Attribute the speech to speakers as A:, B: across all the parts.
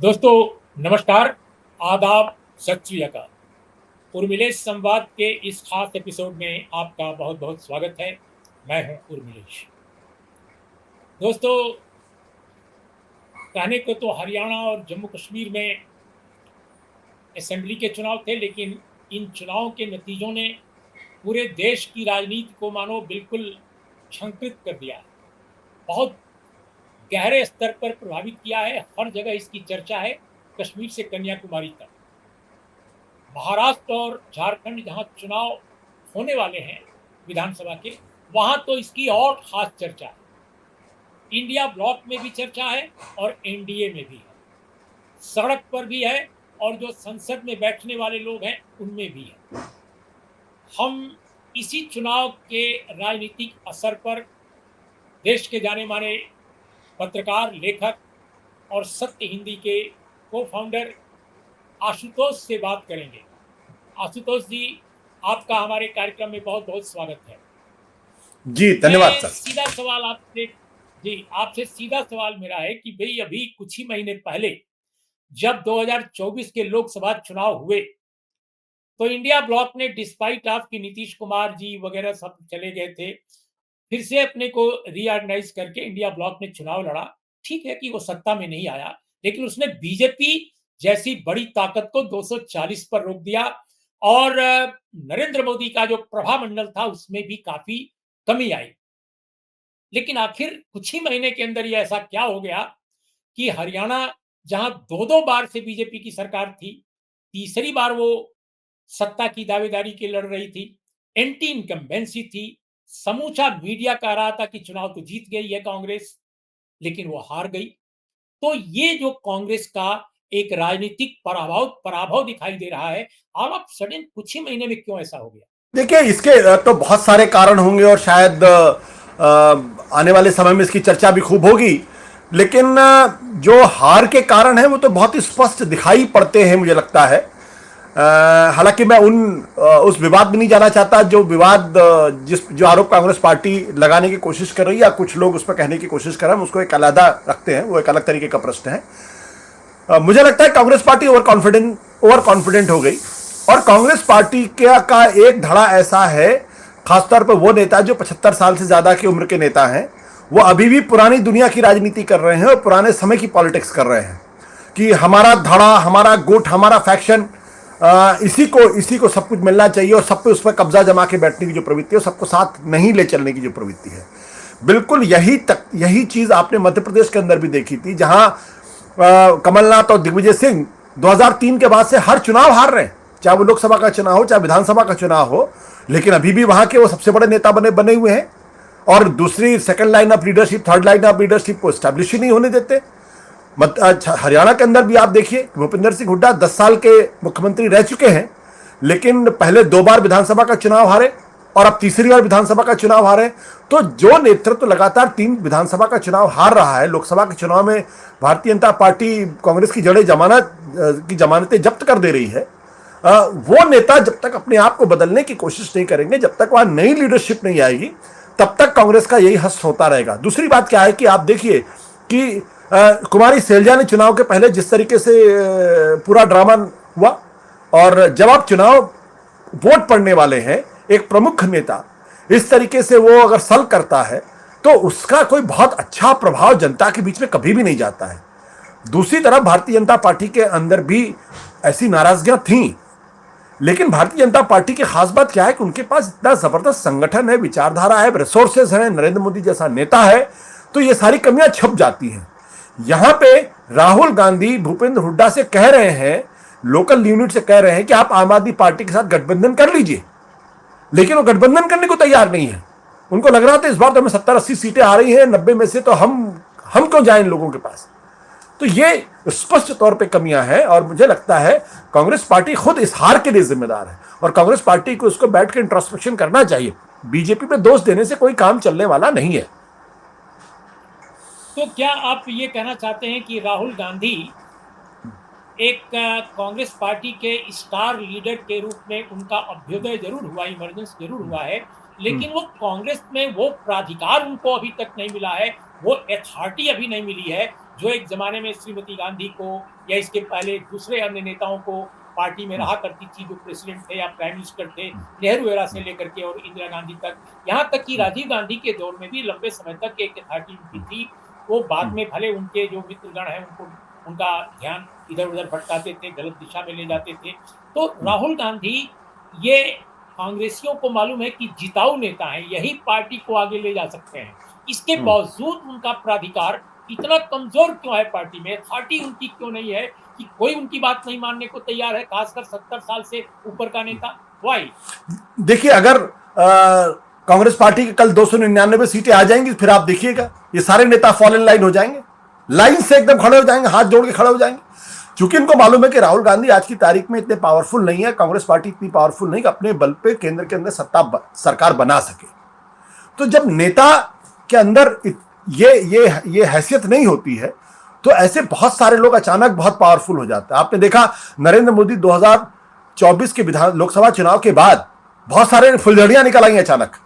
A: दोस्तों नमस्कार, आदाब, सत श्री अकाल। उर्मिलेश संवाद के इस खास एपिसोड में आपका बहुत बहुत स्वागत है। मैं हूं उर्मिलेश। दोस्तों, कहने को तो हरियाणा और जम्मू कश्मीर में असेंबली के चुनाव थे, लेकिन इन चुनावों के नतीजों ने पूरे देश की राजनीति को मानो बिल्कुल झंकृत कर दिया है। बहुत गहरे स्तर पर प्रभावित किया है। हर जगह इसकी चर्चा है, कश्मीर से कन्याकुमारी तक। महाराष्ट्र और झारखंड जहां चुनाव होने वाले हैं विधानसभा के, वहां तो इसकी और खास चर्चा है। इंडिया ब्लॉक में भी चर्चा है और एनडीए में भी है, सड़क पर भी है और जो संसद में बैठने वाले लोग हैं उनमें भी है। हम इसी चुनाव के राजनीतिक असर पर देश के जाने माने पत्रकार, लेखक और सत्य हिंदी के को फाउंडर आशुतोष से बात करेंगे। आशुतोष जी, आपका हमारे कार्यक्रम में बहुत बहुत स्वागत है।
B: जी धन्यवाद
A: मैं
B: सर।
A: सीधा सवाल आपसे सीधा सवाल मेरा है कि भाई अभी कुछ ही महीने पहले जब 2024 के लोकसभा चुनाव हुए तो इंडिया ब्लॉक ने डिस्पाइट ऑफ कि नीतीश कुमार जी वगैरह सब चले गए थे, फिर से अपने को रीऑर्गेनाइज करके इंडिया ब्लॉक ने चुनाव लड़ा। ठीक है कि वो सत्ता में नहीं आया, लेकिन उसने बीजेपी जैसी बड़ी ताकत को 240 पर रोक दिया और नरेंद्र मोदी का जो प्रभामंडल था उसमें भी काफी कमी आई। लेकिन आखिर कुछ ही महीने के अंदर ये ऐसा क्या हो गया कि हरियाणा, जहां दो दो बार से बीजेपी की सरकार थी, तीसरी बार वो सत्ता की दावेदारी के लड़ रही थी, एंटी इनकम्बेंसी थी, समूचा मीडिया कह रहा था कि चुनाव तो जीत गई है कांग्रेस, लेकिन वो हार गई। तो ये जो कांग्रेस का एक राजनीतिक पराभव पराभव दिखाई दे रहा है, ऑल ऑफ सडन कुछ ही महीने में क्यों ऐसा हो गया?
B: देखिए, इसके तो बहुत सारे कारण होंगे और शायद आने वाले समय में इसकी चर्चा भी खूब होगी। लेकिन जो हार के कारण है वो तो बहुत ही स्पष्ट दिखाई पड़ते हैं, मुझे लगता है। हालांकि मैं उस विवाद में नहीं जाना चाहता जो विवाद जो आरोप कांग्रेस पार्टी लगाने की कोशिश कर रही है या कुछ लोग उस पर कहने की कोशिश कर रहे हैं, उसको एक अलहदा रखते हैं। वो एक अलग तरीके का प्रश्न है। मुझे लगता है कांग्रेस पार्टी ओवर कॉन्फिडेंट हो गई और कांग्रेस पार्टी का एक धड़ा ऐसा है, खासतौर पर वो नेता जो 75 साल से ज्यादा की उम्र के नेता हैं, वो अभी भी पुरानी दुनिया की राजनीति कर रहे हैं और पुराने समय की पॉलिटिक्स कर रहे हैं कि हमारा धड़ा, हमारा गुट, हमारा फैक्शन, इसी को सब कुछ मिलना चाहिए और सब पे उस पर कब्जा जमा के बैठने की जो प्रवृत्ति है, सबको साथ नहीं ले चलने की जो प्रवृत्ति है। बिल्कुल यही चीज आपने मध्य प्रदेश के अंदर भी देखी थी, जहां कमलनाथ और दिग्विजय सिंह 2003 के बाद से हर चुनाव हार रहे हैं, चाहे वो लोकसभा का चुनाव हो चाहे विधानसभा का चुनाव हो, लेकिन अभी भी वहां के वो सबसे बड़े नेता बने हुए हैं और दूसरी second line of leadership, third line of leadership को स्टैब्लिश ही नहीं होने देते। हरियाणा के अंदर भी आप देखिए, भूपेंद्र सिंह हुड्डा 10 साल के मुख्यमंत्री रह चुके हैं, लेकिन पहले 2 बार विधानसभा का चुनाव हारे और अब तीसरी बार विधानसभा का चुनाव हारे। तो जो नेतृत्व लगातार 3 विधानसभा का चुनाव हार रहा है, लोकसभा के चुनाव में भारतीय जनता पार्टी कांग्रेस की जड़ें जमानतें जब्त कर दे रही है, वो नेता जब तक अपने आप को बदलने की कोशिश नहीं करेंगे, जब तक वहां नई लीडरशिप नहीं आएगी, तब तक कांग्रेस का यही हस्त होता रहेगा। दूसरी बात क्या है कि आप देखिए कि कुमारी सैलजा ने चुनाव के पहले जिस तरीके से पूरा ड्रामा हुआ, और जब आप चुनाव वोट पड़ने वाले हैं, एक प्रमुख नेता इस तरीके से वो अगर सल करता है तो उसका कोई बहुत अच्छा प्रभाव जनता के बीच में कभी भी नहीं जाता है। दूसरी तरफ भारतीय जनता पार्टी के अंदर भी ऐसी नाराजगियां थीं, लेकिन भारतीय जनता पार्टी की खास बात क्या है कि उनके पास इतना जबरदस्त संगठन है, विचारधारा है, रिसोर्सेज है, नरेंद्र मोदी जैसा नेता है, तो ये सारी कमियां छप जाती हैं। यहां पे राहुल गांधी भूपेंद्र हुड्डा से कह रहे हैं, लोकल यूनिट से कह रहे हैं कि आप आम आदमी पार्टी के साथ गठबंधन कर लीजिए, लेकिन वो गठबंधन करने को तैयार नहीं है। उनको लग रहा था इस बार तो हमें 70-80 सीटें आ रही हैं 90 में से, तो हम क्यों जाएं इन लोगों के पास। तो ये स्पष्ट तौर पे कमियां हैं और मुझे लगता है कांग्रेस पार्टी खुद इस हार के लिए जिम्मेदार है और कांग्रेस पार्टी को इसको बैठ के इंट्रोस्पेक्शन करना चाहिए। बीजेपी पे दोष देने से कोई काम चलने वाला नहीं है।
A: तो क्या आप ये कहना चाहते हैं कि राहुल गांधी एक कांग्रेस पार्टी के स्टार लीडर के रूप में उनका अभ्युदय जरूर हुआ, इमरजेंस जरूर हुआ है, लेकिन वो कांग्रेस में वो प्राधिकार उनको अभी तक नहीं मिला है, वो अथॉरिटी अभी नहीं मिली है जो एक जमाने में श्रीमती गांधी को या इसके पहले दूसरे अन्य नेताओं को पार्टी में रहा करती थी, जो प्रेसिडेंट थे या प्राइम मिनिस्टर थे, नेहरू एरा से लेकर के और इंदिरा गांधी तक, यहाँ तक कि राजीव गांधी के दौर में भी लंबे समय तक एक अथॉरिटी उनकी थी। वो बाद में भले उनके जो मित्रगण हैं उनको उनका ध्यान इधर उधर भटकाते थे, गलत दिशा में ले जाते थे। तो राहुल गांधी, ये कांग्रेसियों को मालूम है कि जिताऊ नेता हैं, यही पार्टी को आगे ले जा सकते हैं। इसके बावजूद उनका प्राधिकार इतना कमजोर क्यों है पार्टी में, अथॉरिटी उनकी क्यों नहीं है कि कोई उनकी बात नहीं मानने को तैयार है, खासकर 70 साल से ऊपर का नेता? वाई?
B: देखिए, अगर कांग्रेस पार्टी के कल 299 सीटें आ जाएंगी, फिर आप देखिएगा ये सारे नेता फॉल इन लाइन हो जाएंगे, लाइन से एकदम खड़े हो जाएंगे, हाथ जोड़ के खड़े हो जाएंगे। क्योंकि इनको मालूम है कि राहुल गांधी आज की तारीख में इतने पावरफुल नहीं है, कांग्रेस पार्टी इतनी पावरफुल नहीं कि अपने बल पे केंद्र के अंदर सरकार बना सके। तो जब नेता के अंदर ये हैसियत नहीं होती है, तो ऐसे बहुत सारे लोग अचानक बहुत पावरफुल हो जाते हैं। आपने देखा नरेंद्र मोदी 2024 के लोकसभा चुनाव के बाद बहुत सारे फुलझड़ियां निकल आई अचानक।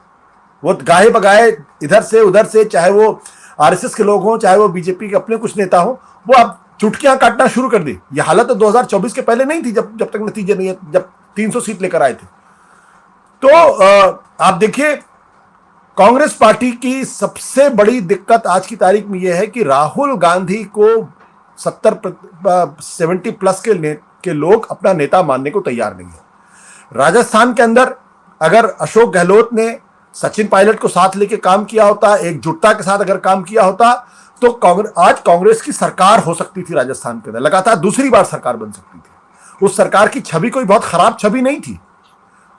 B: वो गाहे बगाए इधर से उधर से, चाहे वो आरएसएस के लोग हों, चाहे वो बीजेपी के अपने कुछ नेता हों, वो अब चुटकियां काटना शुरू कर दी। ये हालत तो 2024 के पहले नहीं थी, जब तक नतीजे नहीं है, जब 300 सीट लेकर आए थे। तो आप देखिए, कांग्रेस पार्टी की सबसे बड़ी दिक्कत आज की तारीख में यह है कि राहुल गांधी को 70 प्लस के लोग अपना नेता मानने को तैयार नहीं है। राजस्थान के अंदर अगर अशोक गहलोत ने सचिन पायलट को साथ लेके काम किया होता, एकजुटता के साथ अगर काम किया होता, तो आज कांग्रेस की सरकार हो सकती थी राजस्थान के अंदर, लगातार दूसरी बार सरकार बन सकती थी। उस सरकार की छवि कोई बहुत खराब छवि नहीं थी,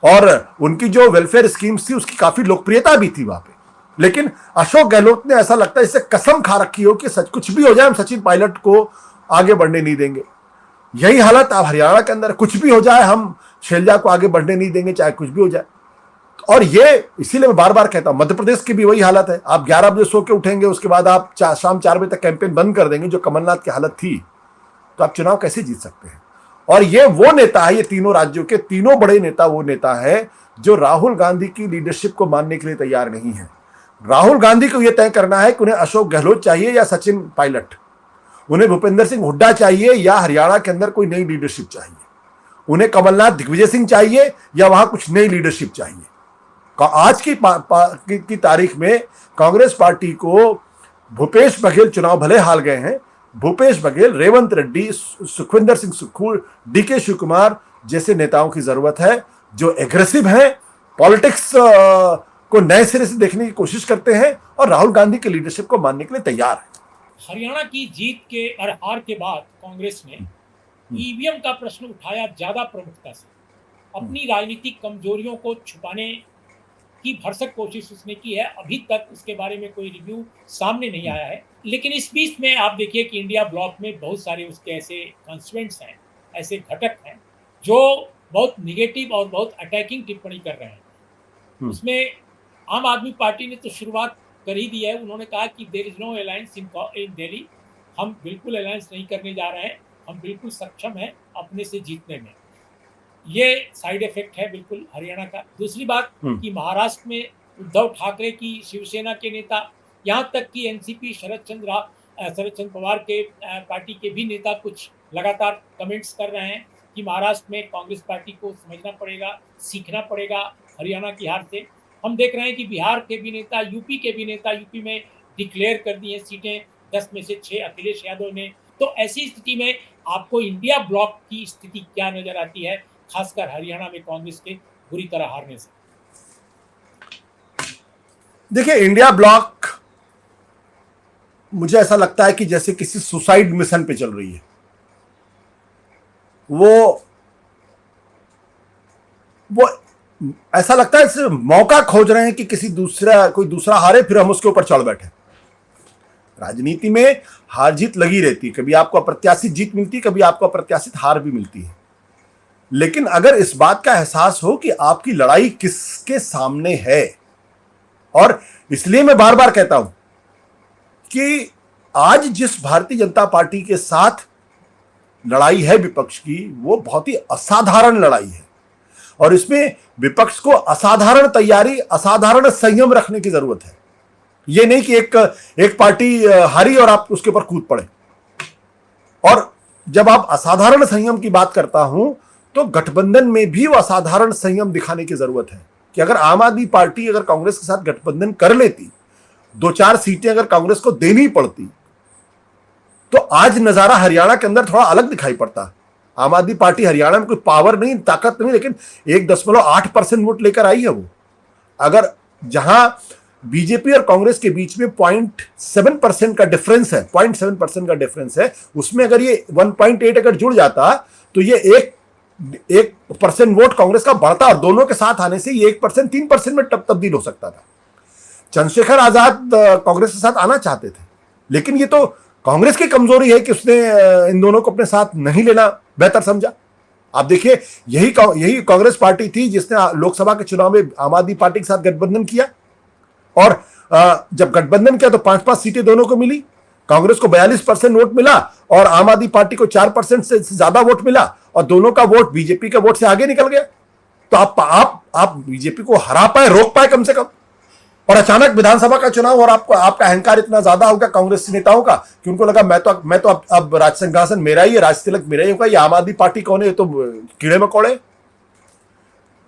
B: और उनकी जो वेलफेयर स्कीम्स थी उसकी काफी लोकप्रियता भी थी वहां पे। लेकिन अशोक गहलोत ने, ऐसा लगता है, इससे कसम खा रखी हो कि कुछ भी हो जाए, हम सचिन पायलट को आगे बढ़ने नहीं देंगे। यही हालत अब हरियाणा के अंदर, कुछ भी हो जाए हम शैलजा को आगे बढ़ने नहीं देंगे, चाहे कुछ भी हो जाए। और ये इसीलिए मैं बार बार कहता हूं, मध्य प्रदेश की भी वही हालत है। आप 11 बजे सो के उठेंगे, उसके बाद आप शाम 4 बजे तक कैंपेन बंद कर देंगे, जो कमलनाथ की हालत थी, तो आप चुनाव कैसे जीत सकते हैं? और ये वो नेता है, ये तीनों राज्यों के तीनों बड़े नेता वो नेता है जो राहुल गांधी की लीडरशिप को मानने के लिए तैयार नहीं है। राहुल गांधी को यह तय करना है कि उन्हें अशोक गहलोत चाहिए या सचिन पायलट, उन्हें भूपेंद्र सिंह हुड्डा चाहिए या हरियाणा के अंदर कोई नई लीडरशिप चाहिए, उन्हें कमलनाथ दिग्विजय सिंह चाहिए या वहां कुछ नई लीडरशिप चाहिए। आज की तारीख में कांग्रेस पार्टी को भूपेश बघेल, चुनाव भले हार गए हैं, भूपेश बघेल, रेवंत रेड्डी, सुखविंदर सिंह सुक्खू, डीके शिव कुमार जैसे नेताओं की जरूरत है, जो एग्रेसिव हैं, पॉलिटिक्स को नए सिरे से देखने की कोशिश करते हैं और राहुल गांधी के लीडरशिप को मानने के लिए तैयार है।
A: हरियाणा की जीत के और हार के बाद कांग्रेस ने ईवीएम का प्रश्न उठाया ज्यादा प्रमुखता से। अपनी राजनीतिक कमजोरियों को छुपाने की भरसक कोशिश उसने की है। अभी तक उसके बारे में कोई रिव्यू सामने नहीं आया है, लेकिन इस बीच में आप देखिए कि इंडिया ब्लॉक में बहुत सारे उसके ऐसे कॉन्स्टिट्यूएंट्स हैं, ऐसे घटक हैं जो बहुत निगेटिव और बहुत अटैकिंग टिप्पणी कर रहे हैं। उसमें आम आदमी पार्टी ने तो शुरुआत कर ही दी है। उन्होंने कहा कि there is no alliance in Delhi, हम बिल्कुल अलायंस नहीं करने जा रहे हैं, हम बिल्कुल सक्षम हैं अपने से जीतने में। ये साइड इफेक्ट है बिल्कुल हरियाणा का। दूसरी बात कि महाराष्ट्र में उद्धव ठाकरे की शिवसेना के नेता, यहाँ तक कि एनसीपी शरद चंद्र पवार के पार्टी के भी नेता कुछ लगातार कमेंट्स कर रहे हैं कि महाराष्ट्र में कांग्रेस पार्टी को समझना पड़ेगा, सीखना पड़ेगा हरियाणा की हार से। हम देख रहे हैं कि बिहार के भी नेता, यूपी के भी नेता, यूपी में डिक्लेयर कर दी हैं सीटें, 10 में से 6 अखिलेश यादव ने। तो ऐसी स्थिति में आपको इंडिया ब्लॉक की स्थिति क्या नजर आती है, खासकर हरियाणा में कांग्रेस के बुरी तरह हारने से?
B: देखिए, इंडिया ब्लॉक मुझे ऐसा लगता है कि जैसे किसी सुसाइड मिशन पे चल रही है। वो ऐसा लगता है सिर्फ मौका खोज रहे हैं कि कोई दूसरा हारे, फिर हम उसके ऊपर चढ़ बैठे। राजनीति में हार जीत लगी रहती है, कभी आपको अप्रत्याशित जीत मिलती है, कभी आपको अप्रत्याशित हार भी मिलती है। लेकिन अगर इस बात का एहसास हो कि आपकी लड़ाई किसके सामने है, और इसलिए मैं बार बार कहता हूं कि आज जिस भारतीय जनता पार्टी के साथ लड़ाई है विपक्ष की, वो बहुत ही असाधारण लड़ाई है, और इसमें विपक्ष को असाधारण तैयारी, असाधारण संयम रखने की जरूरत है। ये नहीं कि एक पार्टी हारी और आप उसके ऊपर कूद पड़े। और जब आप असाधारण संयम की बात करता हूं तो गठबंधन में भी वो असाधारण संयम दिखाने की जरूरत है कि अगर आम आदमी पार्टी अगर कांग्रेस के साथ गठबंधन कर लेती, 2-4 सीटें अगर कांग्रेस को देनी पड़ती, तो आज नजारा हरियाणा के अंदर थोड़ा अलग दिखाई पड़ता। आम आदमी पार्टी हरियाणा में कोई पावर नहीं, ताकत नहीं, लेकिन 1.8% वोट लेकर आई है वो। अगर जहां बीजेपी और कांग्रेस के बीच में 0.7% का डिफरेंस है, 0.7% का डिफरेंस है, उसमें अगर ये 1.8 अगर जुड़ जाता तो ये 1% वोट कांग्रेस का बढ़ता और दोनों के साथ आने से ये 1% 3% में तब्दील हो सकता था। चंद्रशेखर आजाद कांग्रेस के साथ आना चाहते थे, लेकिन ये तो कांग्रेस की कमजोरी है कि उसने इन दोनों को अपने साथ नहीं लेना बेहतर समझा। आप देखिए, यही कांग्रेस पार्टी थी जिसने लोकसभा के चुनाव में आम आदमी पार्टी के साथ गठबंधन किया और जब गठबंधन किया तो 5-5 सीटें दोनों को मिली। कांग्रेस को 42% वोट मिला और आम आदमी पार्टी को 4% से ज्यादा वोट मिला और दोनों का वोट बीजेपी के वोट से आगे निकल गया। तो आप बीजेपी को हरा पाए, रोक पाए कम से कम। और अचानक विधानसभा का चुनाव और आपका अहंकार इतना ज्यादा होगा कांग्रेस नेताओं का कि उनको लगा मैं तो अब राज सिंहासन मेरा ही है, राज तिलक मेरा ही होगा, ये आम आदमी पार्टी कौन है, तो कीड़े मकोड़े।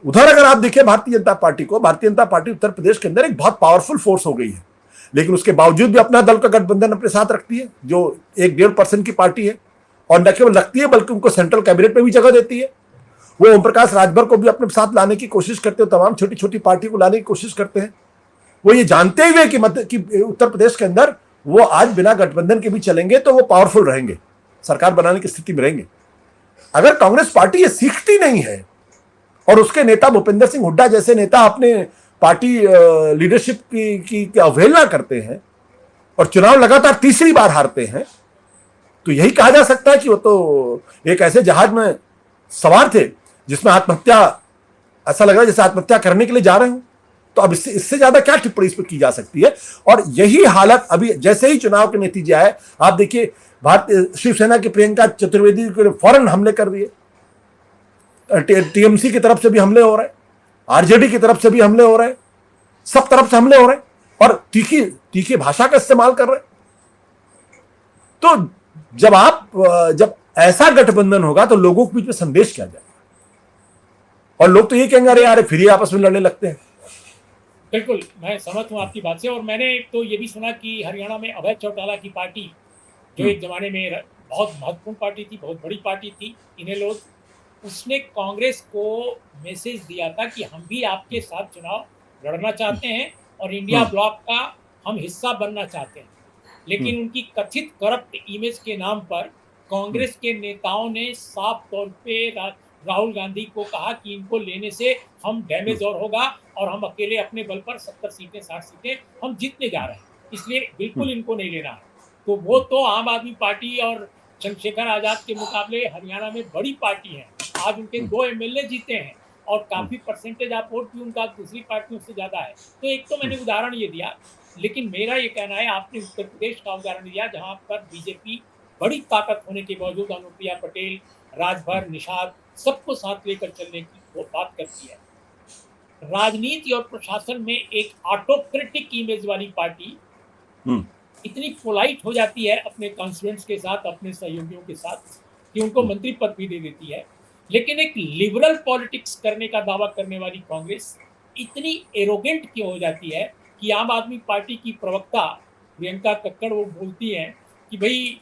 B: उधर अगर आप देखिए भारतीय जनता पार्टी को, भारतीय जनता पार्टी उत्तर प्रदेश के अंदर एक बहुत पावरफुल फोर्स हो गई है, लेकिन उसके बावजूद भी अपना दल का गठबंधन अपने साथ रखती है, जो 1-1.5% की पार्टी है। और न केवल रखती है बल्कि उनको सेंट्रल कैबिनेट में भी जगह देती है। वो ओम प्रकाश राजभर को भी अपने साथ लाने की कोशिश करते हैं, तमाम छोटी छोटी पार्टी को लाने की कोशिश करते हैं। वो ये जानते हुए कि उत्तर प्रदेश के अंदर वो आज बिना गठबंधन के भी चलेंगे तो वो पावरफुल रहेंगे, सरकार बनाने की स्थिति में रहेंगे। अगर कांग्रेस पार्टी ये सीखती नहीं है और उसके नेता भूपेंद्र सिंह हुड्डा जैसे नेता अपने पार्टी लीडरशिप की अवहेलना करते हैं और चुनाव लगातार तीसरी बार हारते हैं, तो यही कहा जा सकता है कि वो तो एक ऐसे जहाज में सवार थे जिसमें आत्महत्या, ऐसा लग रहा है जैसे आत्महत्या करने के लिए जा रहे हो। तो अब इससे ज्यादा क्या टिप्पणी इस पर की जा सकती है। और यही हालत अभी जैसे ही चुनाव के नतीजे आए, आप देखिए भारतीय शिवसेना की प्रियंका चतुर्वेदी को फौरन हमले कर दिए, टीएमसी की तरफ से भी हमले हो रहे हैं, आरजेडी की तरफ से भी हमले हो रहे हैं, सब तरफ से हमले हो रहे हैं और तीखी भाषा का इस्तेमाल कर रहे हैं। तो जब ऐसा गठबंधन होगा तो लोगों के बीच में संदेश क्या जाएगा, और लोग तो ये कहेंगे अरे यार फिर ये आपस में लड़ने लगते हैं।
A: बिल्कुल, मैं सहमत हूँ आपकी बात से। और मैंने तो ये भी सुना कि हरियाणा में अभय चौटाला की पार्टी, जो एक जमाने में बहुत महत्वपूर्ण पार्टी थी, बहुत बड़ी पार्टी थी, इन्हें लोग, उसने कांग्रेस को मैसेज दिया था कि हम भी आपके साथ चुनाव लड़ना चाहते हैं और इंडिया ब्लॉक का हम हिस्सा बनना चाहते हैं। लेकिन उनकी कथित करप्ट इमेज के नाम पर कांग्रेस के नेताओं ने साफ तौर पे राहुल गांधी को कहा कि इनको लेने से हम डैमेज और होगा और हम अकेले अपने बल पर 70 सीटें 60 सीटें हम जीतने जा रहे हैं, इसलिए बिल्कुल इनको नहीं लेना है। तो वो तो आम आदमी पार्टी और चंद्रशेखर आजाद के मुकाबले हरियाणा में बड़ी पार्टी है। आज उनके 2 एमएलए जीते हैं और काफी परसेंटेज ऑफ वोट भी उनका दूसरी पार्टियों से ज्यादा है। तो एक तो मैंने उदाहरण ये दिया, लेकिन मेरा ये कहना है, आपने उत्तर प्रदेश का उदाहरण दिया जहां पर बीजेपी बड़ी ताकत होने के बावजूद अनुप्रिया पटेल, राजभर, निषाद सबको साथ लेकर चलने की वो बात करती है। राजनीति और प्रशासन में एक ऑटोक्रेटिक इमेज वाली पार्टी इतनी पोलाइट हो जाती है अपने कॉन्स्टिट्यूएंट्स के साथ, अपने सहयोगियों के साथ, कि उनको मंत्री पद भी दे देती है। लेकिन एक लिबरल पॉलिटिक्स करने का दावा करने वाली कांग्रेस इतनी एरोगेंट क्यों हो जाती है कि आम आदमी पार्टी की प्रवक्ता प्रियंका कक्कड़ वो बोलती हैं कि भाई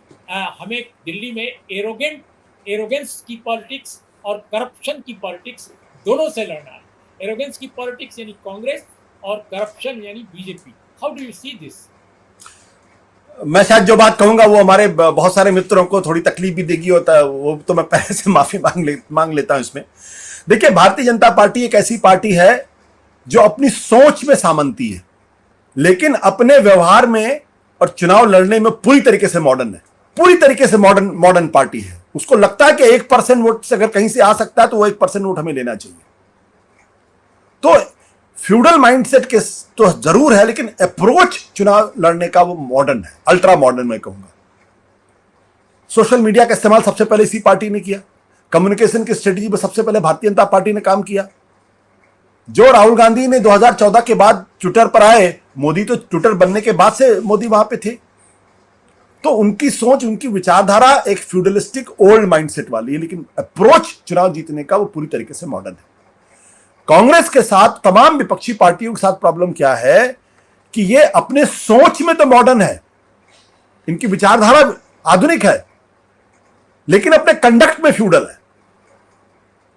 A: हमें दिल्ली में एरोगेंस की पॉलिटिक्स और करप्शन की पॉलिटिक्स दोनों से लड़ना है। एरोगेंस की पॉलिटिक्स यानी कांग्रेस और करप्शन यानी BJP. How do you see this?
B: मैं शायद जो बात कहूंगा वो हमारे बहुत सारे मित्रों को थोड़ी तकलीफ भी देगी, होता है वो तो मैं पहले से माफी मांग लेता हूं इसमें। देखिए, भारतीय जनता पार्टी एक ऐसी पार्टी है जो अपनी सोच में सामंती है, लेकिन अपने व्यवहार में और चुनाव लड़ने में पूरी तरीके से मॉडर्न है, पूरी तरीके से मॉडर्न पार्टी है। उसको लगता है कि 1% वोट से अगर कहीं से आ सकता है तो वो 1% वोट हमें लेना चाहिए। तो फ्यूडल माइंडसेट के तो जरूर है, लेकिन अप्रोच चुनाव लड़ने का वो मॉडर्न है, अल्ट्रा मॉडर्न मैं कहूंगा। सोशल मीडिया का इस्तेमाल सबसे पहले इसी पार्टी ने किया, कम्युनिकेशन की स्ट्रेटेजी पर सबसे पहले भारतीय जनता पार्टी ने काम किया। जो राहुल गांधी ने 2014 के बाद ट्विटर पर आए, मोदी तो ट्विटर बनने के बाद से मोदी वहां पे थे। तो उनकी सोच, उनकी विचारधारा एक फ्यूडलिस्टिक ओल्ड माइंडसेट वाली है, लेकिन अप्रोच चुनाव जीतने का वो पूरी तरीके से मॉडर्न है। कांग्रेस के साथ, तमाम विपक्षी पार्टियों के साथ प्रॉब्लम क्या है कि ये अपने सोच में तो मॉडर्न है, इनकी विचारधारा आधुनिक है, लेकिन अपने कंडक्ट में फ्यूडल है,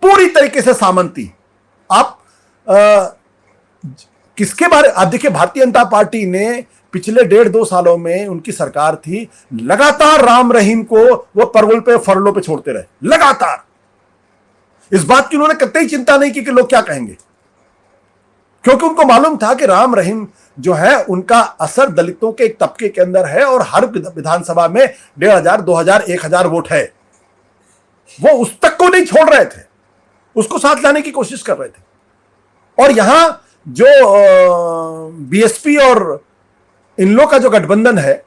B: पूरी तरीके से सामंती। आप किसके बारे, आप देखिए भारतीय जनता पार्टी ने पिछले 1.5-2 सालों में, उनकी सरकार थी, लगातार राम रहीम को वो परवल पे, फरलों पे छोड़ते रहे, लगातार। इस बात की उन्होंने कतई चिंता नहीं की कि लोग क्या कहेंगे, क्योंकि उनको मालूम था कि राम रहीम जो है उनका असर दलितों के एक तबके के अंदर है और हर विधानसभा में 1,500, 2,000, 1,000 वोट है। वो उस तक को नहीं छोड़ रहे थे, उसको साथ लाने की कोशिश कर रहे थे। और यहां जो बीएसपी और इन लोग का जो गठबंधन है,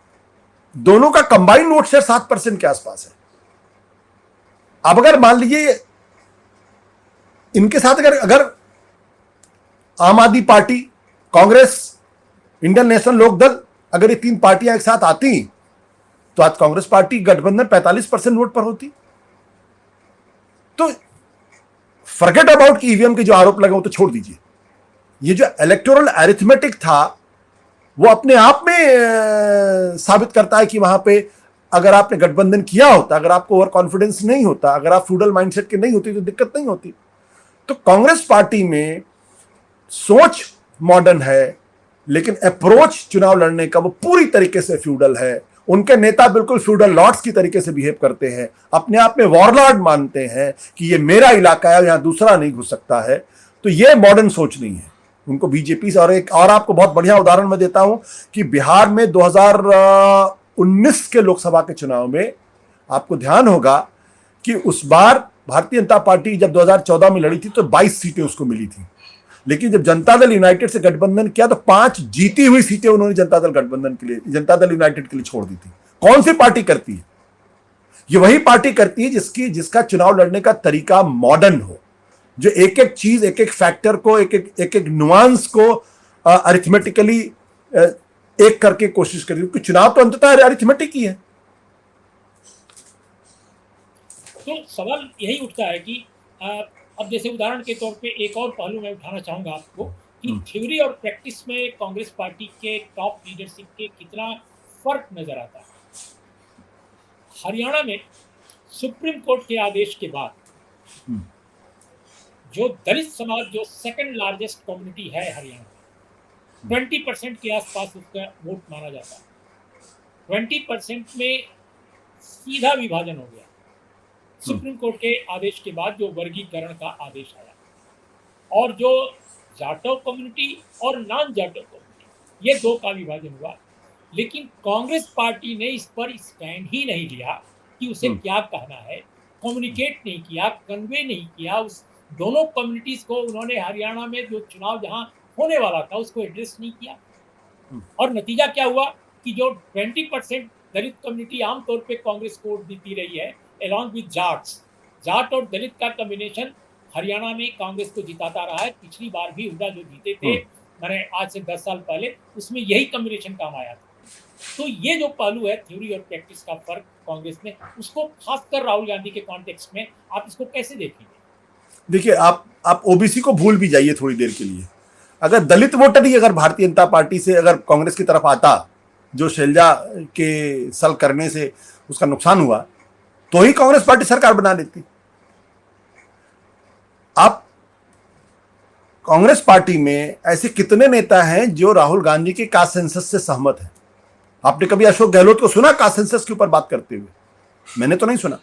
B: दोनों का कंबाइंड वोट शेयर 7% के आसपास है। अब अगर मान लीजिए इनके साथ अगर Aam Aadmi Party, Congress, Indian National Lokdal, अगर ये 3 पार्टियां एक साथ आती तो आज कांग्रेस पार्टी गठबंधन 45% वोट पर होती। तो फॉरगेट अबाउट ईवीएम के जो आरोप लगे वो तो छोड़ दीजिए, ये जो इलेक्टोरल अरिथमेटिक था वो अपने आप में साबित करता है कि वहां पे अगर आपने गठबंधन किया होता, अगर आपको ओवर कॉन्फिडेंस नहीं होता, अगर आप फ्यूडल माइंडसेट के नहीं होती तो दिक्कत नहीं होती। तो कांग्रेस पार्टी में सोच मॉडर्न है, लेकिन अप्रोच चुनाव लड़ने का वो पूरी तरीके से फ्यूडल है। उनके नेता बिल्कुल फ्यूडल लॉर्ड्स की तरीके से बिहेव करते हैं, अपने आप में वॉरलॉर्ड मानते हैं कि ये मेरा इलाका है, यहां दूसरा नहीं घुस सकता है। तो ये मॉडर्न सोच नहीं है उनको बीजेपी से। और आपको बहुत बढ़िया उदाहरण मैं देता हूं कि बिहार में 2019 के लोकसभा के चुनाव में आपको ध्यान होगा कि उस बार भारतीय जनता पार्टी जब 2014 में लड़ी थी तो 22 सीटें उसको मिली थी, लेकिन जब जनता दल यूनाइटेड से गठबंधन किया तो 5 जीती हुई सीटें उन्होंने जनता दल गठबंधन के लिए, जनता दल यूनाइटेड के लिए छोड़ दी थी। कौन सी पार्टी करती है? ये वही पार्टी करती है जिसका चुनाव लड़ने का तरीका मॉडर्न हो, जो एक एक चीज, एक एक फैक्टर को, एक एक नुआंस को अरिथमेटिकली एक करके कोशिश करी, क्योंकि चुनाव तो अंततः अरिथमेटिक ही है।
A: तो सवाल यही उठता है कि अब जैसे उदाहरण के तौर पे एक और पहलू मैं उठाना चाहूंगा आपको कि थ्योरी और प्रैक्टिस में कांग्रेस पार्टी के टॉप लीडरशिप के कितना फर्क नजर आता है। हरियाणा में सुप्रीम कोर्ट के आदेश के बाद जो दलित समाज, जो सेकंड लार्जेस्ट कम्युनिटी है हरियाणा में, 20% के आसपास उसका वोट माना जाता है। 20% में सीधा विभाजन हो गया सुप्रीम कोर्ट के आदेश के बाद, जो वर्गीकरण का आदेश आया, और जो जाटव कम्युनिटी और नॉन जाटव कम्युनिटी, ये 2 का विभाजन हुआ। लेकिन कांग्रेस पार्टी ने इस पर स्टैंड ही नहीं लिया कि उसे क्या कहना है, कम्युनिकेट नहीं किया, कन्वे नहीं किया उस दोनों कम्युनिटीज को। उन्होंने हरियाणा में जो चुनाव जहां होने वाला था उसको एड्रेस नहीं किया, और नतीजा क्या हुआ कि जो 20% दलित कम्युनिटी आमतौर पे कांग्रेस को वोट देती रही है, अलॉन्ग विद जाट और दलित का कॉम्बिनेशन हरियाणा में कांग्रेस को जिताता रहा है। पिछली बार भी हुड्डा जो जीते थे, मैंने आज से 10 साल पहले, उसमें यही कॉम्बिनेशन काम आया था। तो ये जो पहलू है थ्योरी और प्रैक्टिस का फर्क कांग्रेस में, उसको खासकर राहुल गांधी के कॉन्टेक्स्ट में आप इसको कैसे देखेंगे?
B: देखिए, आप ओबीसी को भूल भी जाइए थोड़ी देर के लिए। अगर दलित वोटर ही अगर भारतीय जनता पार्टी से अगर कांग्रेस की तरफ आता, जो शैलजा के सल करने से उसका नुकसान हुआ, तो ही कांग्रेस पार्टी सरकार बना लेती। आप कांग्रेस पार्टी में ऐसे कितने नेता हैं जो राहुल गांधी के कास्ट सेंसस से सहमत हैं? आपने कभी अशोक गहलोत को सुना कास्ट सेंसस के ऊपर बात करते हुए? मैंने तो नहीं सुना।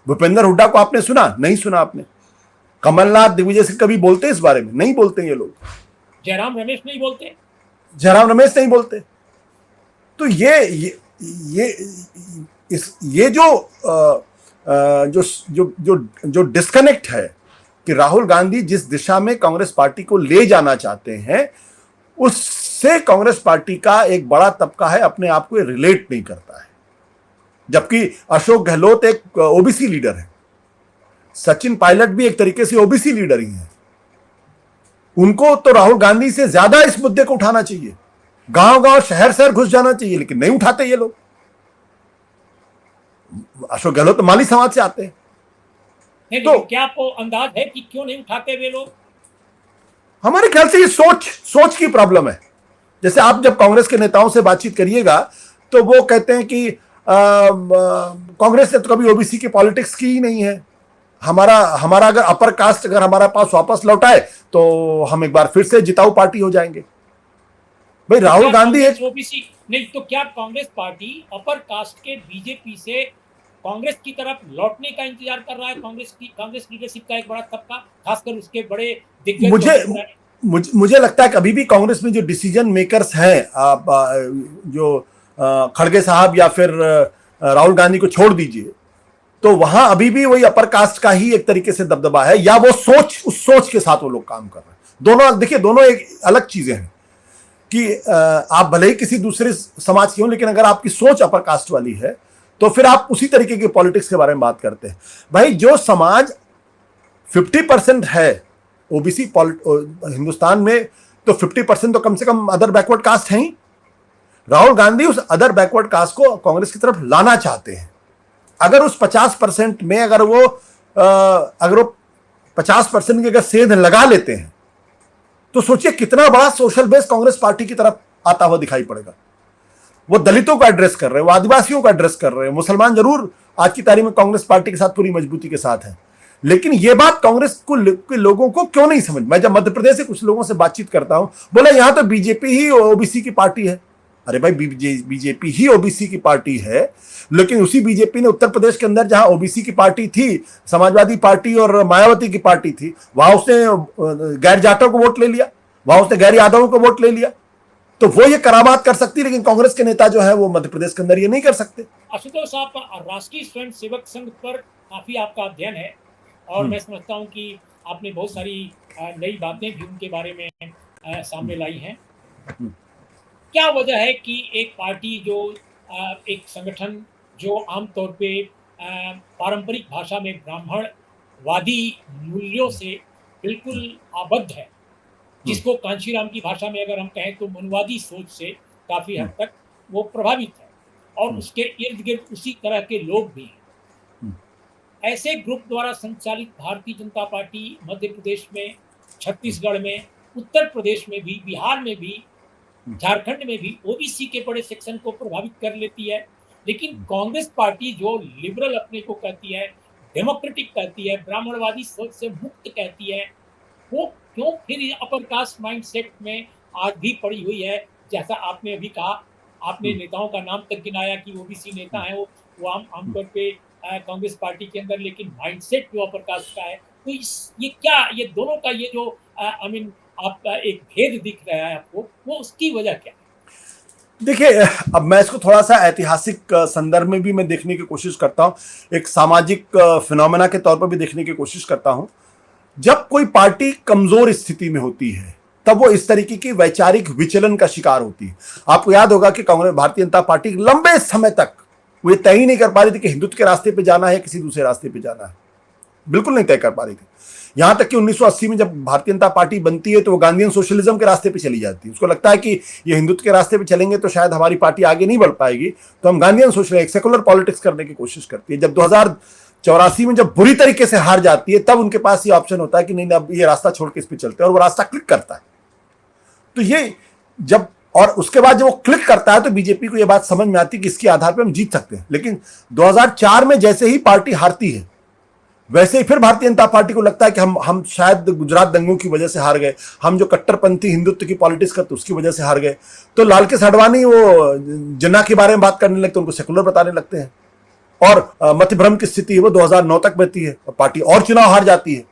B: भूपेंद्र हुड्डा को आपने सुना? नहीं सुना आपने। कमलनाथ, दिग्विजय सिंह कभी बोलते हैं इस बारे में? नहीं बोलते ये लोग।
A: जयराम रमेश नहीं बोलते।
B: तो ये जो डिस्कनेक्ट है कि राहुल गांधी जिस दिशा में कांग्रेस पार्टी को ले जाना चाहते हैं, उससे कांग्रेस पार्टी का एक बड़ा तबका है अपने आप को रिलेट नहीं करता है। जबकि अशोक गहलोत एक ओबीसी लीडर है, सचिन पायलट भी एक तरीके से ओबीसी लीडर ही है। उनको तो राहुल गांधी से ज्यादा इस मुद्दे को उठाना चाहिए, गांव गांव, शहर शहर घुस जाना चाहिए, लेकिन नहीं उठाते ये लोग। अशोक गहलोत तो माली समाज से आते हैं।
A: नहीं,
B: तो
A: लेकिन क्या आपको अंदाज है कि क्यों नहीं उठाते वे लोग?
B: हमारे ख्याल से ये सोच की प्रॉब्लम है। जैसे आप जब कांग्रेस के नेताओं से बातचीत करिएगा तो वो कहते हैं कि कांग्रेस ने तो कभी ओबीसी की पॉलिटिक्स की ही नहीं है। हमारा हमारा अगर अपर कास्ट अगर हमारा पास वापस लौटाए तो हम एक बार फिर से जिताऊ पार्टी हो जाएंगे। भाई
A: तो
B: राहुल
A: क्या
B: गांधी
A: कांग्रेस
B: एक
A: ओबीसी नहीं, तो क्या कांग्रेस पार्टी अपर कास्ट के बीजेपी से कांग्रेस की तरफ लौटने का इंतजार कर रहा है? कांग्रेस लीडरशिप का एक बड़ा तबका, खासकर उसके बड़े दिग्गज जो
B: मुझे
A: हैं पुराने।
B: मुझे लगता है कि अभी भी कांग्रेस में जो डिसीजन मेकर्स हैं, आप जो खड़गे साहब या फिर राहुल गांधी को छोड़ दीजिए, तो वहां अभी भी वही अपर कास्ट का ही एक तरीके से दबदबा है, या वो उस सोच के साथ वो लोग काम कर रहे हैं। दोनों देखिए, दोनों एक अलग चीजें हैं कि आप भले ही किसी दूसरे समाज के हो, लेकिन अगर आपकी सोच अपर कास्ट वाली है तो फिर आप उसी तरीके की पॉलिटिक्स के बारे में बात करते हैं। भाई जो समाज 50% है ओबीसी हिंदुस्तान में, तो 50% तो कम से कम अदर बैकवर्ड कास्ट हैं ही। राहुल गांधी उस अदर बैकवर्ड कास्ट को कांग्रेस की तरफ लाना चाहते हैं। अगर उस 50% में अगर वो 50% की अगर सेंध लगा लेते हैं तो सोचिए कितना बड़ा सोशल बेस कांग्रेस पार्टी की तरफ आता हुआ दिखाई पड़ेगा। वो दलितों को एड्रेस कर रहे हैं, वो आदिवासियों को एड्रेस कर रहे हैं। मुसलमान जरूर आज की तारीख में कांग्रेस पार्टी के साथ पूरी मजबूती के साथ है, लेकिन ये बात कांग्रेस के लोगों को क्यों नहीं समझ। मैं जब मध्य प्रदेश से कुछ लोगों से बातचीत करता हूं, बोला यहां तो बीजेपी ही ओबीसी की पार्टी है। अरे भाई, बीजेपी ही ओबीसी की पार्टी है, लेकिन उसी बीजेपी ने उत्तर प्रदेश के अंदर जहां ओबीसी की पार्टी थी, समाजवादी पार्टी और मायावती की पार्टी थी, वहां उसने गैर जाटों को वोट ले लिया, वहां उसने गैर यादवों को वोट ले लिया। तो वो ये करामात कर सकती, लेकिन कांग्रेस के नेता जो है वो मध्य प्रदेश के अंदर ये नहीं कर सकते।
A: आशुतोष साहब, राष्ट्रीय स्वयं सेवक संघ पर काफी आपका अध्ययन है और मैं समझता हूं कि आपने बहुत सारी नई बातें भी उनके बारे में सामने लाई हैं। क्या वजह है कि एक पार्टी जो एक संगठन जो आमतौर पे पारंपरिक भाषा में ब्राह्मणवादी मूल्यों से बिल्कुल आबद्ध है, जिसको कांशीराम की भाषा में अगर हम कहें तो मनवादी सोच से काफी हद तक वो प्रभावित है, और उसके इर्द गिर्द उसी तरह के लोग भी हैं, ऐसे ग्रुप द्वारा संचालित भारतीय जनता पार्टी मध्य प्रदेश में, छत्तीसगढ़ में, उत्तर प्रदेश में भी, बिहार में भी, झारखंड में भी ओबीसी के बड़े सेक्शन को प्रभावित कर लेती है। लेकिन कांग्रेस पार्टी जो लिबरल अपने को कहती है, डेमोक्रेटिक कहती है, ब्राह्मणवादी सोच से मुक्त कहती है, वो क्यों फिर अपर कास्ट माइंडसेट में आज भी पड़ी हुई है? जैसा आपने अभी कहा, आपने नेताओं का नाम तक गिनाया कि ओबीसी नेता है, वो आमतौर पे कांग्रेस पार्टी के अंदर, लेकिन माइंडसेट जो अपर कास्ट का है, तो ये क्या, ये दोनों का ये जो आई मीन आपका एक भेद दिख रहा है आपको, वो उसकी वजह क्या?
B: देखिए, अब मैं इसको थोड़ा सा ऐतिहासिक संदर्भ में भी मैं देखने की कोशिश करता हूं, एक सामाजिक फिनोमेना के तौर पर भी देखने की कोशिश करता हूं। जब कोई पार्टी कमजोर स्थिति में होती है तब वो इस तरीके की वैचारिक विचलन का शिकार होती है। आपको याद होगा कि कांग्रेस भारतीय जनता पार्टी लंबे समय तक वो तय ही नहीं कर पा रही थी कि हिंदुत्व के रास्ते पे जाना है, किसी दूसरे रास्ते पे जाना है, बिल्कुल नहीं तय कर पा रही थी। यहां तक कि 1980 में जब भारतीय जनता पार्टी बनती है तो वो गांधीयन सोशलिज्म के रास्ते पे चली जाती है। उसको लगता है कि ये हिंदुत्व के रास्ते पे चलेंगे तो शायद हमारी पार्टी आगे नहीं बढ़ पाएगी, तो हम गांधीयन सोशलिज्म, एक सेकुलर पॉलिटिक्स करने की कोशिश करती है। जब 2084 में जब बुरी तरीके से हार जाती है, तब उनके पास ये ऑप्शन होता है कि नहीं, अब ये रास्ता छोड़ के इस पे चलते हैं, और वो रास्ता क्लिक करता है। तो ये जब, और उसके बाद जब वो क्लिक करता है तो बीजेपी को ये बात समझ में आती है कि इसके आधार पर हम जीत सकते हैं। लेकिन 2004 में जैसे ही पार्टी हारती है, वैसे ही फिर भारतीय जनता पार्टी को लगता है कि हम शायद गुजरात दंगों की वजह से हार गए, हम जो कट्टरपंथी हिंदुत्व की पॉलिटिक्स करते उसकी वजह से हार गए। तो लाल के अडवाणी वो जिन्ना के बारे में बात करने लगते, उनको सेकुलर बताने लगते हैं, और मति भ्रम की स्थिति है वो 2009 तक बहती है, और पार्टी और चुनाव हार जाती है।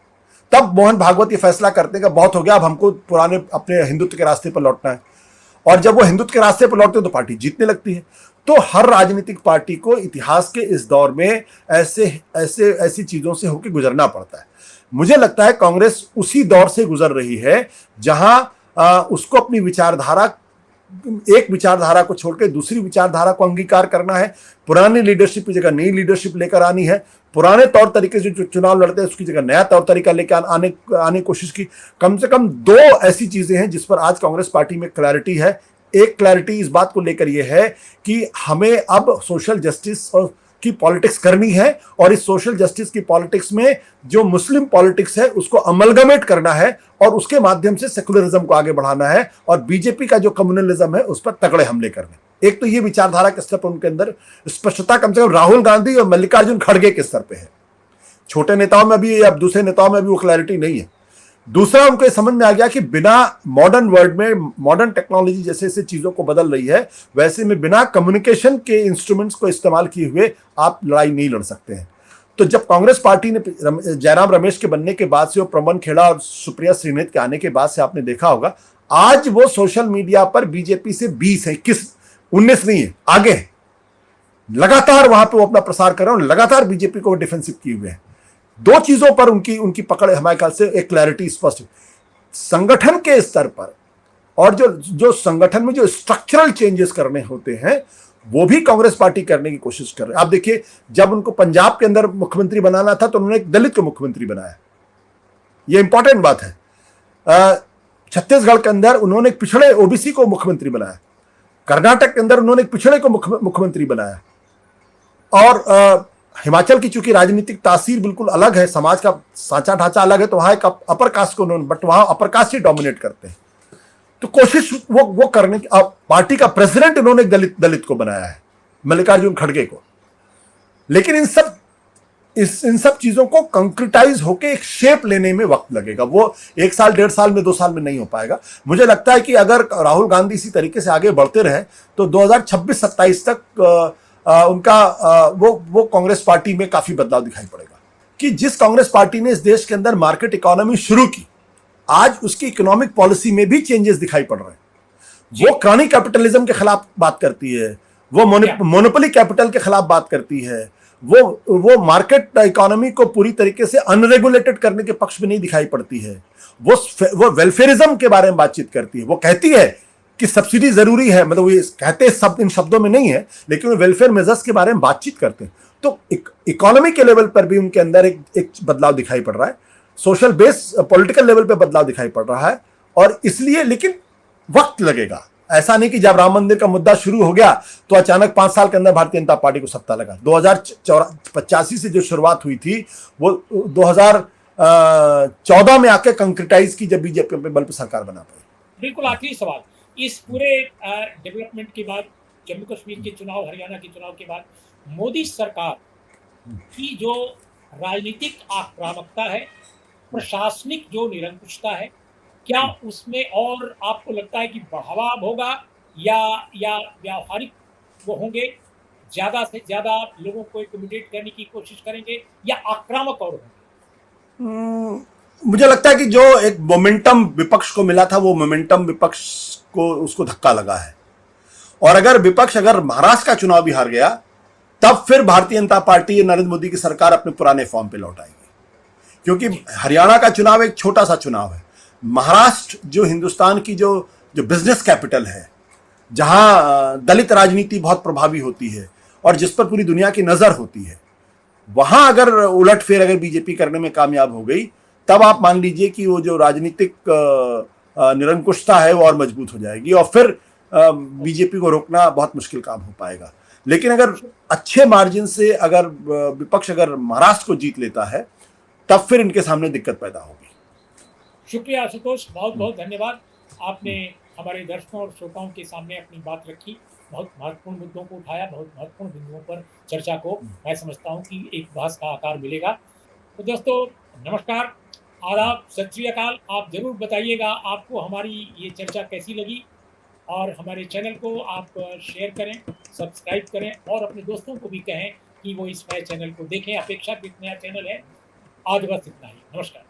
B: तब मोहन भागवत ये फैसला करते हैं कि बहुत हो गया, अब हमको पुराने अपने हिंदुत्व के रास्ते पर लौटना है। और जब वो हिंदुत्व के रास्ते पर लौटते हैं तो पार्टी जीतने लगती है। तो हर राजनीतिक पार्टी को इतिहास के इस दौर में ऐसी चीजों से होकर गुजरना पड़ता है। मुझे लगता है कांग्रेस उसी दौर से गुजर रही है जहां उसको अपनी विचारधारा, एक विचारधारा को छोड़कर दूसरी विचारधारा को अंगीकार करना है, पुरानी लीडरशिप की जगह नई लीडरशिप लेकर आनी है, पुराने तौर तरीके से जो चुनाव लड़ते हैं उसकी जगह नया तौर तरीका लेकर आने की कोशिश की। कम से कम दो ऐसी चीजें हैं जिस पर आज कांग्रेस पार्टी में क्लैरिटी है। एक क्लैरिटी इस बात को लेकर यह है कि हमें अब सोशल जस्टिस और की पॉलिटिक्स करनी है और इस सोशल जस्टिस की पॉलिटिक्स में जो मुस्लिम पॉलिटिक्स है उसको अमलगमेट करना है और उसके माध्यम से सेकुलरिज्म को आगे बढ़ाना है और बीजेपी का जो कम्युनलिज्म है उस पर तगड़े हमले करने। एक तो ये विचारधारा के स्तर पर उनके अंदर स्पष्टता कम से कम राहुल गांधी और मल्लिकार्जुन खड़गे के स्तर पर है। छोटे नेताओं में भी अब दूसरे नेताओं में भी वो क्लैरिटी नहीं है। दूसरा, उनको ये समझ में आ गया कि बिना मॉडर्न वर्ल्ड में मॉडर्न टेक्नोलॉजी जैसे जैसे चीजों को बदल रही है वैसे में बिना कम्युनिकेशन के इंस्ट्रूमेंट्स को इस्तेमाल किए हुए आप लड़ाई नहीं लड़ सकते हैं। तो जब कांग्रेस पार्टी ने जयराम रमेश के बनने के बाद से, वो प्रमोद खेड़ा और सुप्रिया श्रीनेत के आने के बाद से आपने देखा होगा आज वो सोशल मीडिया पर बीजेपी से 20 है, 19 नहीं है, आगे है। लगातार वहां पे वो अपना प्रसार कर रहे हैं और लगातार बीजेपी को डिफेंसिव किए हुए हैं। दो चीजों पर उनकी पकड़ हमारे ख्याल से एक क्लैरिटी स्पष्ट, संगठन के स्तर पर और जो संगठन में जो स्ट्रक्चरल चेंजेस करने होते हैं वो भी कांग्रेस पार्टी करने की कोशिश कर रहे हैं। आप देखिए, जब उनको पंजाब के अंदर मुख्यमंत्री बनाना था तो उन्होंने एक दलित को मुख्यमंत्री बनाया, ये इंपॉर्टेंट बात है। छत्तीसगढ़ के अंदर उन्होंने एक पिछड़े ओबीसी को मुख्यमंत्री बनाया, कर्नाटक के अंदर उन्होंने एक पिछड़े को मुख्यमंत्री बनाया और हिमाचल की चूंकि राजनीतिक तासीर बिल्कुल अलग है, समाज का सांचा ढांचा अलग है, तो वहां एक अपर कास्ट को उन्होंने, बट वहां अपर कास्ट ही डोमिनेट करते हैं। तो कोशिश वो करने की, अब पार्टी का प्रेसिडेंट उन्होंने एक दलित को बनाया है, मल्लिकार्जुन खड़गे को। लेकिन इन सब चीजों को कंक्रिटाइज होके एक शेप लेने में वक्त लगेगा। वो 1 साल, 1.5 साल में, 2 साल में नहीं हो पाएगा। मुझे लगता है कि अगर राहुल गांधी इसी तरीके से आगे बढ़ते रहे तो 2026-27 तक वो कांग्रेस पार्टी में काफी बदलाव दिखाई पड़ेगा। कि जिस कांग्रेस पार्टी ने इस देश के अंदर मार्केट इकोनॉमी शुरू की, आज उसकी इकोनॉमिक पॉलिसी में भी चेंजेस दिखाई पड़ रहे हैं। वो क्रॉनी कैपिटलिज्म के खिलाफ बात करती है, वो मोनोपोली कैपिटल के खिलाफ बात करती है, वो मार्केट इकोनॉमी को पूरी तरीके से अनरेगुलेटेड करने के पक्ष में नहीं दिखाई पड़ती है। वो वेलफेयरिज्म के बारे में बातचीत करती है। वो कहती है कि सब्सिडी जरूरी है, मतलब ये कहते सब इन शब्दों में नहीं है, लेकिन वो वेलफेयर मेजर्स के बारे में बातचीत करते हैं। तो इकोनॉमी के लेवल पर भी उनके अंदर एक बदलाव दिखाई पड़ रहा है, सोशल बेस पॉलिटिकल लेवल पे बदलाव दिखाई पड़ रहा है। और इसलिए, लेकिन वक्त लगेगा। ऐसा नहीं कि जब राम मंदिर का मुद्दा शुरू हो गया तो अचानक 5 साल के अंदर भारतीय जनता पार्टी को सत्ता लगा। 2085 से जो शुरुआत हुई थी वो 2014 में आके कंक्रिटाइज की, जब बीजेपी पे बल पर सरकार बना पाई।
A: बिल्कुल आखिरी सवाल, इस पूरे डेवलपमेंट के बाद, जम्मू कश्मीर के चुनाव, हरियाणा के चुनाव के बाद, मोदी सरकार की जो राजनीतिक आक्रामकता है, प्रशासनिक जो निरंकुशता है, क्या उसमें और आपको लगता है कि बढ़ावा होगा या व्यावहारिक वो होंगे, ज्यादा से ज्यादा लोगों को एक्कोमोडेट करने की कोशिश करेंगे, या आक्रामक और होंगे?
B: मुझे लगता है कि जो एक मोमेंटम विपक्ष को मिला था, वो मोमेंटम विपक्ष को उसको धक्का लगा है। और अगर विपक्ष महाराष्ट्र का चुनाव भी हार गया, तब फिर भारतीय जनता पार्टी, नरेंद्र मोदी की सरकार अपने पुराने फॉर्म पे लौट आएगी। क्योंकि हरियाणा का चुनाव एक छोटा सा चुनाव है, महाराष्ट्र जो हिंदुस्तान की जो बिजनेस कैपिटल है, जहां दलित राजनीति बहुत प्रभावी होती है और जिस पर पूरी दुनिया की नजर होती है, वहां अगर उलटफेर अगर बीजेपी करने में कामयाब हो गई, तब आप मान लीजिए कि वो जो राजनीतिक निरंकुशता है वो और मजबूत हो जाएगी और फिर बीजेपी को रोकना बहुत मुश्किल काम हो पाएगा। लेकिन अगर अच्छे मार्जिन से अगर विपक्ष अगर महाराष्ट्र को जीत लेता है, तब फिर इनके सामने दिक्कत पैदा होगी।
A: शुक्रिया आशुतोष, बहुत बहुत धन्यवाद। आपने हमारे दर्शकों और श्रोताओं के सामने अपनी बात रखी, बहुत महत्वपूर्ण मुद्दों को उठाया, बहुत महत्वपूर्ण बिंदुओं पर चर्चा को मैं समझता हूं कि एक बहस का आकार मिलेगा। तो दोस्तों, नमस्कार, आदाब, सत श्री अकाल। आप जरूर बताइएगा आपको हमारी ये चर्चा कैसी लगी, और हमारे चैनल को आप शेयर करें, सब्सक्राइब करें और अपने दोस्तों को भी कहें कि वो इस नए चैनल को देखें। अपेक्षाकृत नया चैनल है। आज बस इतना ही, नमस्कार।